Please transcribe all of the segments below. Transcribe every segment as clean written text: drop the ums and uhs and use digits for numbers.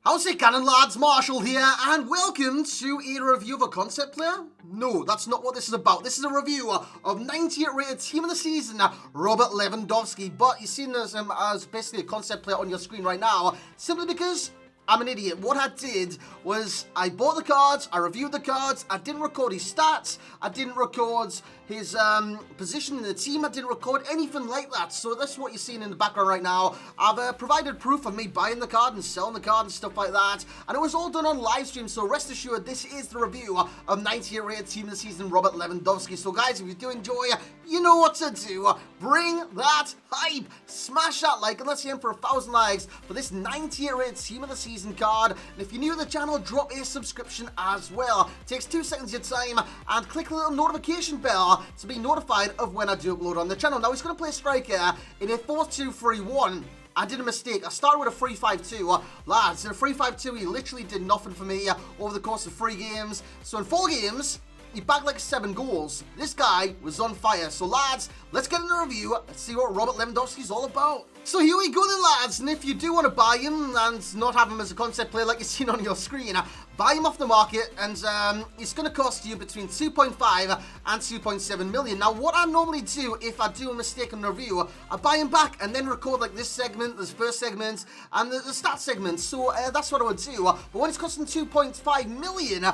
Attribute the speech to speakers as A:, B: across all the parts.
A: How's it going, lads? Marshall here, and welcome to a review of a concept player. No, that's not what this is about. This is a review of 98 rated team of the season, Robert Lewandowski. But you're seeing him as basically a concept player on your screen right now, simply because I'm an idiot. What I did was I bought the cards, I reviewed the cards, I didn't record his stats, I didn't record his position in the team, I didn't record anything like that. So that's what you're seeing in the background right now. I've provided proof of me buying the card and selling the card and stuff like that. And it was all done on live stream, so rest assured this is the review of 98 rated team of the season, Robert Lewandowski. So guys, if you do enjoy, you know what to do. Bring that hype, smash that like, and let's aim for 1,000 likes for this 98 rated team of the season card. And if you're new to the channel, drop a subscription as well. It takes 2 seconds of your time, and click the little notification bell to be notified of when I do upload on the channel. Now he's going to play striker in a 4-2-3-1. I did a mistake. I started with a 3-5-2. Lads, in a 3-5-2, he literally did nothing for me over the course of 3 games. So in 4 games, he bagged like 7 goals. This guy was on fire. So lads, let's get into the review. Let's see what Robert Lewandowski's all about. So here we go then, lads, and if you do want to buy him and not have him as a concept player like you've seen on your screen, buy him off the market, and it's going to cost you between 2.5 and 2.7 million. Now, what I normally do if I do a mistake in the review, I buy him back and then record like this segment, this first segment, and the stat segment. So that's what I would do. But when it's costing 2.5 million,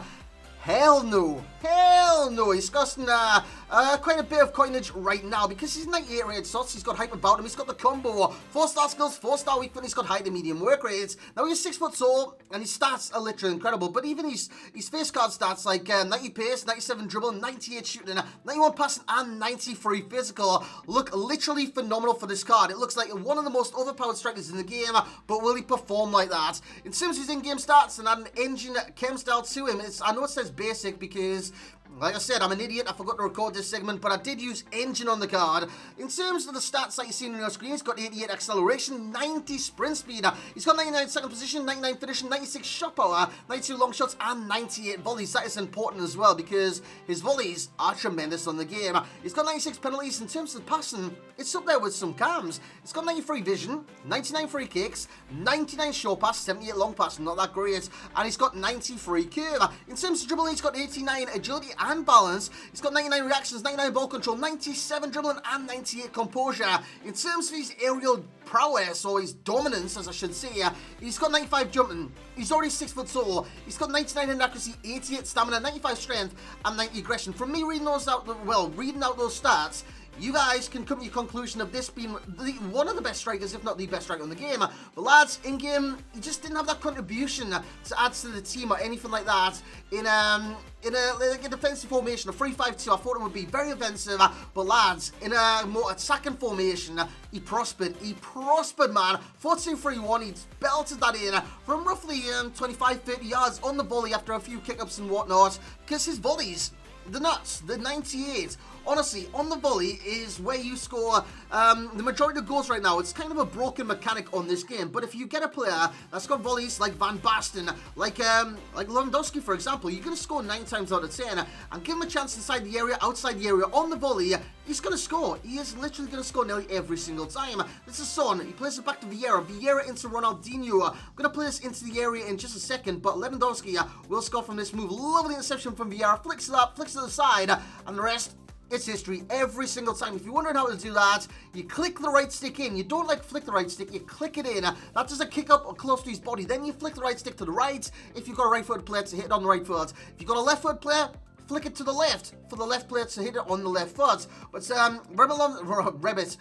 A: hell no. Hell no. He's costing quite a bit of coinage right now because he's 98 rated slots. He's got hype about him. He's got the combo. 4-star skills, 4-star weak foot. He's got high to medium work rates. Now he's 6 foot tall and his stats are literally incredible. But even his face card stats like 90 pace, 97 dribble, 98 shooting, 91 passing, and 93 physical look literally phenomenal for this card. It looks like one of the most overpowered strikers in the game, but will he perform like that? In terms of his in-game stats and add an engine chem style to him, I know it says basic because, like I said, I'm an idiot. I forgot to record this segment, but I did use engine on the card. In terms of the stats that you're seeing on your screen, he's got 88 acceleration, 90 sprint speed. He's got 99 second position, 99 finishing, 96 shot power, 92 long shots, and 98 volleys. That is important as well because his volleys are tremendous on the game. He's got 96 penalties. In terms of passing, it's up there with some cams. He's got 93 vision, 99 free kicks, 99 short pass, 78 long pass, not that great, and he's got 93 curve. In terms of dribbling, he's got 89 agility and balance. He's got 99 reactions, 99 ball control, 97 dribbling, and 98 composure. In terms of his aerial prowess, or his dominance, as I should say, he's got 95 jumping. He's already 6 foot tall. He's got 99 in accuracy, 88 stamina, 95 strength, and 90 aggression. From me reading those out, reading out those stats, you guys can come to your conclusion of this being one of the best strikers, if not the best striker in the game. But lads, in-game, he just didn't have that contribution to add to the team or anything like that. In a defensive formation, a 3-5-2, I thought it would be very offensive. But lads, in a more attacking formation, he prospered. He prospered, man. 4-2-3-1, he belted that in from roughly 25-30 yards on the volley after a few kick-ups and whatnot. Because his volleys, the nuts, the 98, honestly, on the volley is where you score the majority of goals right now. It's kind of a broken mechanic on this game, but if you get a player that's got volleys like Van Basten, like Lewandowski, for example, you're going to score 9 times out of 10, and give him a chance inside the area, outside the area, on the volley, he's going to score. He is literally going to score nearly every single time. This is Son. He plays it back to Vieira. Vieira into Ronaldinho. I'm going to play this into the area in just a second, but Lewandowski will score from this move. Lovely interception from Vieira. Flicks it up, flicks to the side, and the rest, it's history every single time. If you're wondering how to do that, you click the right stick in. You don't flick the right stick, you click it in. That does a kick up close to his body. Then you flick the right stick to the right if you've got a right-footed player to hit it on the right foot. If you've got a left-footed player, flick it to the left for the left player to hit it on the left foot. But Rebet,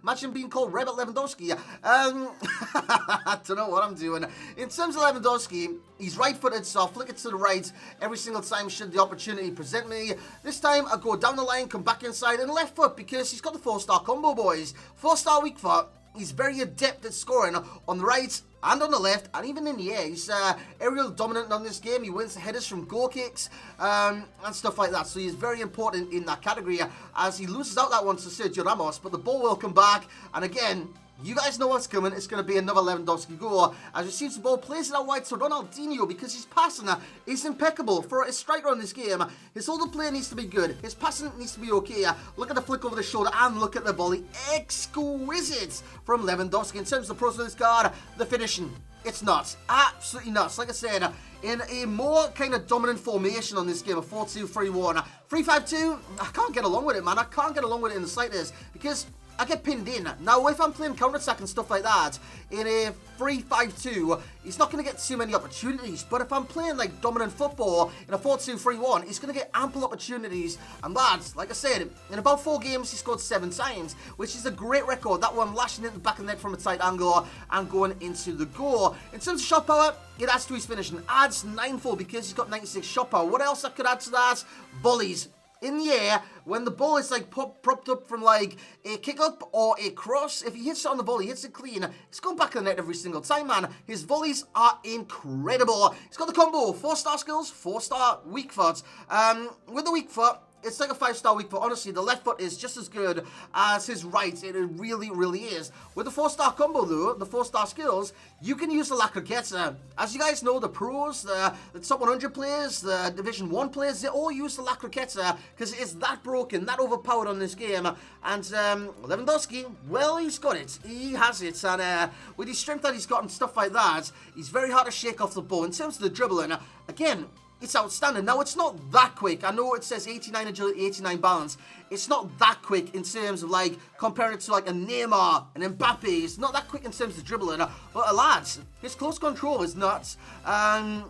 A: imagine being called Rebet Lewandowski. I don't know what I'm doing. In terms of Lewandowski, he's right-footed, so I'll flick it to the right every single time should the opportunity present me. This time, I go down the line, come back inside, and left foot because he's got the 4-star combo, boys. 4-star weak foot. He's very adept at scoring on the right and on the left, and even in the air. He's aerial dominant on this game. He wins headers from goal kicks and stuff like that. So he's very important in that category as he loses out that one to Sergio Ramos, but the ball will come back, and again, you guys know what's coming. It's going to be another Lewandowski goal. As receives the ball, plays it out wide to Ronaldinho because his passing is impeccable. For a striker on this game, his older play needs to be good. His passing needs to be okay. Look at the flick over the shoulder and look at the volley. Exquisite from Lewandowski. In terms of the pros of this card, the finishing. It's nuts. Absolutely nuts. Like I said, in a more kind of dominant formation on this game, a 4-2-3-1, 3-5-2, I can't get along with it, man. I can't get along with it in the slightest because I get pinned in. Now, if I'm playing counter-attack and stuff like that, in a 3-5-2, he's not going to get too many opportunities. But if I'm playing, like, dominant football in a 4-2-3-1, he's going to get ample opportunities. And lads, like I said, in about 4 games, he scored 7 times, which is a great record. That one lashing into the back of the net from a tight angle and going into the goal. In terms of shot power, it adds to his finishing. Adds 9-4 because he's got 96 shot power. What else I could add to that? Volleys. In the air, when the ball is like propped up from like a kick up or a cross, if he hits it on the volley, hits it clean, it's going back in the net every single time, man. His volleys are incredible. He's got the combo, 4-star skills, 4-star weak foot. With the weak foot, it's like a 5-star weak foot. Honestly, the left foot is just as good as his right. It really, really is. With the 4-star combo, though, the 4-star skills, you can use the La Croqueta. As you guys know, the pros, the top 100 players, the Division 1 players, they all use the La Croqueta because it is that broken, that overpowered on this game. And Lewandowski, well, he's got it. He has it. And with his strength that he's got and stuff like that, he's very hard to shake off the ball. In terms of the dribbling, again, it's outstanding. Now, it's not that quick. I know it says 89 agility, 89 balance. It's not that quick in terms of, like, comparing it to, like, a Neymar, an Mbappe. It's not that quick in terms of dribbling. But, lads, his close control is nuts.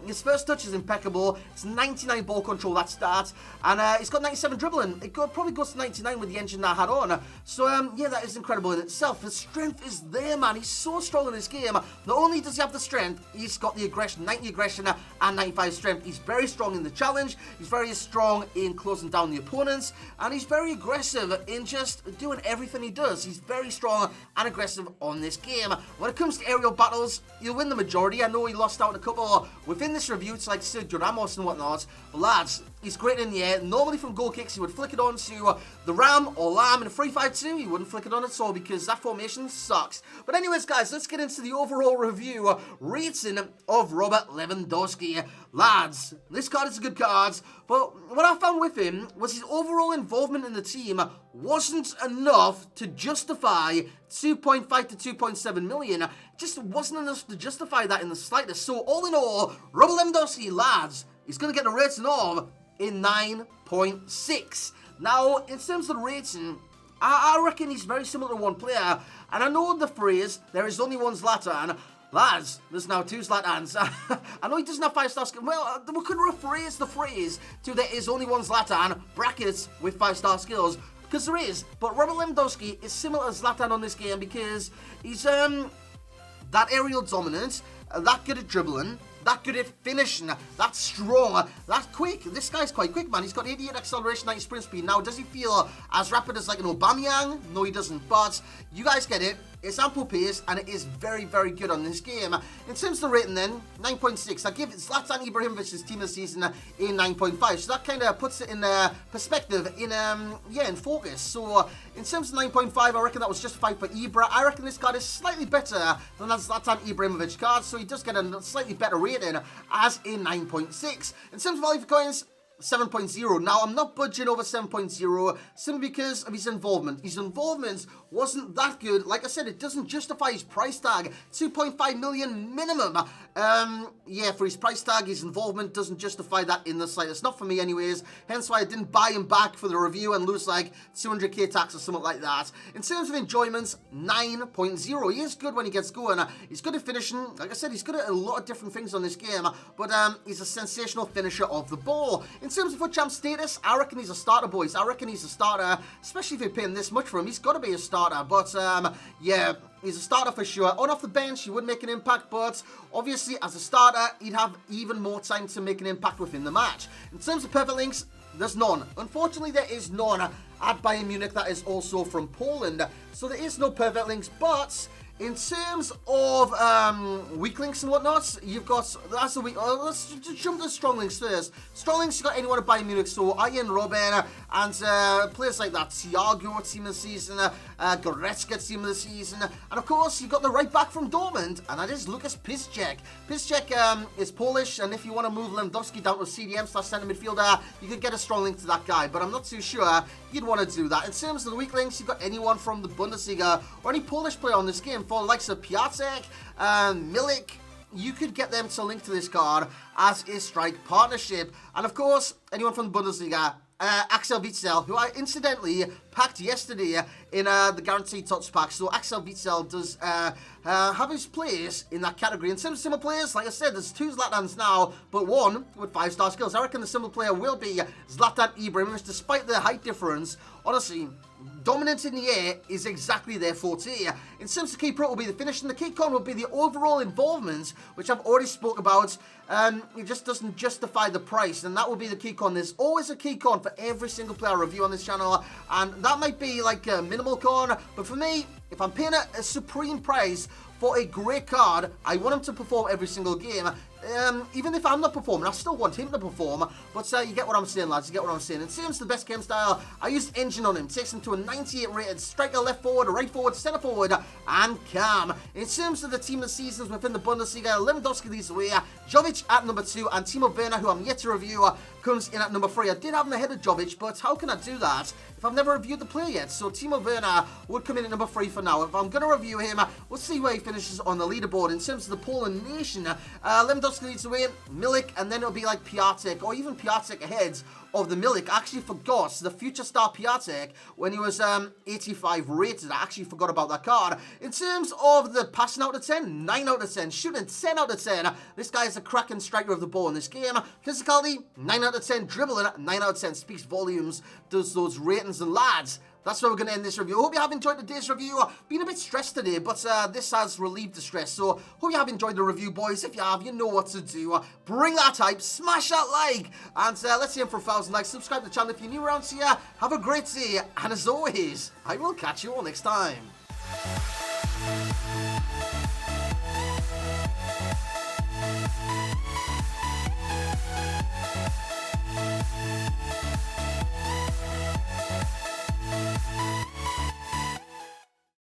A: His first touch is impeccable. It's 99 ball control, that start. And he's got 97 dribbling. It probably goes to 99 with the engine that I had on. So, yeah, that is incredible in itself. His strength is there, man. He's so strong in this game. Not only does he have the strength, he's got the aggression, 90 aggression and 95 strength. He's very strong in the challenge. He's very strong in closing down the opponents. And he's very aggressive in just doing everything he does. He's very strong and aggressive on this game. When it comes to aerial battles, he'll win the majority. I know he lost out in a couple within this review to like Sergio Ramos and whatnot. But lads, he's great in the air. Normally from goal kicks, he would flick it on to the Ram or Lamb in a 3-5-2. He wouldn't flick it on at all because that formation sucks. But anyways, guys, let's get into the overall review rating of Robert Lewandowski. Lads, this card is a good card, but what I found with him was his overall involvement in the team wasn't enough to justify 2.5 to 2.7 million. It just wasn't enough to justify that in the slightest. So all in all, Robert Lewandowski, lads, he's going to get a rating of a 9.6. Now, in terms of the rating, I reckon he's very similar to one player. And I know the phrase, there is only one Zlatan. Lads, there's now 2 Zlatans. I know he doesn't have 5-star skills. Well, we could rephrase the phrase to there is only one Zlatan, brackets, with 5-star skills. Because there is. But Robert Lewandowski is similar to Zlatan on this game because he's that aerial dominant, that good at dribbling, that good at finishing, that strong, that quick. This guy's quite quick, man. He's got 88 acceleration, 90 sprint speed. Now, does he feel as rapid as like an Aubameyang? No, he doesn't. But you guys get it. It's ample pace, and it is very, very good on this game. In terms of the rating then, 9.6. I give Zlatan Ibrahimovic's team of the season a 9.5. So that kind of puts it in perspective, in focus. So in terms of 9.5, I reckon that was justified for Ibra. I reckon this card is slightly better than that Zlatan Ibrahimovic card, so he does get a slightly better rating as a 9.6. In terms of value for coins, 7.0. Now, I'm not budging over 7.0 simply because of his involvement. His involvement wasn't that good. Like I said, it doesn't justify his price tag. 2.5 million minimum. Yeah, for his price tag, his involvement doesn't justify that in the slightest. Not for me anyways. Hence why I didn't buy him back for the review and lose like 200k tax or something like that. In terms of enjoyment, 9.0. He is good when he gets going. He's good at finishing. Like I said, he's good at a lot of different things on this game. But he's a sensational finisher of the ball. In terms of FUT champ status, I reckon he's a starter, boys. I reckon he's a starter, especially if you're paying this much for him. He's got to be a starter. But yeah, he's a starter for sure. On off the bench, he would make an impact, but obviously as a starter, he'd have even more time to make an impact within the match. In terms of perfect links, there's none. Unfortunately, there is none at Bayern Munich that is also from Poland. So there is no perfect links, but in terms of weak links and whatnot, you've got, that's the weak, let's jump to strong links first. Strong links, you've got anyone at Bayern Munich, so Arjen Robben and players like that, Thiago, team of the season, Goretzka, team of the season, and of course, you've got the right back from Dortmund, and that is Lukas Piszczek. Piszczek is Polish, and if you want to move Lewandowski down to CDM/centre midfielder, you could get a strong link to that guy, but I'm not too sure you'd want to do that. In terms of the weak links, you've got anyone from the Bundesliga, or any Polish player on this game, for the likes of Piatek, Milik, you could get them to link to this card as a strike partnership. And of course, anyone from the Bundesliga, Axel Witsel, who I incidentally packed yesterday in the guaranteed TOTS pack. So Axel Witsel does have his place in that category. In terms of similar players, like I said, there's 2 Zlatans now, but 1 with 5-star skills. I reckon the similar player will be Zlatan Ibrahimovic, despite the height difference. Honestly, dominance in the air is exactly their forte. In terms of key pro, will be the finish, and the key con will be the overall involvement, which I've already spoke about. It just doesn't justify the price, and that will be the key con. There's always a key con for every single player review on this channel, and that might be like a minimal con, but for me, if I'm paying a supreme price for a great card, I want him to perform every single game. Even if I'm not performing, I still want him to perform. But you get what I'm saying, lads. You get what I'm saying. In terms of the best game style, I used engine on him. Takes him to a 98 rated striker, left forward, right forward, centre forward, and cam. In terms of the team of the seasons within the Bundesliga, Lewandowski leads the way. Jovic at number 2, and Timo Werner, who I'm yet to review, comes in at number 3. I did have him ahead of Jovic, but how can I do that if I've never reviewed the player yet? So Timo Werner would come in at number 3 for now. If I'm going to review him, we'll see where he finishes on the leaderboard. In terms of the Poland nation, Lewandowski leads the way, Milik, and then it'll be like Piatek, or even Piatek ahead of the Milik. I actually forgot the future star Piatek when he was 85 rated. I actually forgot about that card. In terms of the passing out of 10, 9 out of 10. Shooting, 10 out of 10. This guy is a cracking striker of the ball in this game. Physicality, 9 out of 10. Dribbling, 9 out of 10. Speaks volumes, does those ratings, and lads, that's where we're going to end this review. Hope you have enjoyed today's review. Been a bit stressed today, but this has relieved the stress. So, hope you have enjoyed the review, boys. If you have, you know what to do. Bring that hype, smash that like, and let's aim for 1,000 likes. Subscribe to the channel if you're new around here. Have a great day, and as always, I will catch you all next time.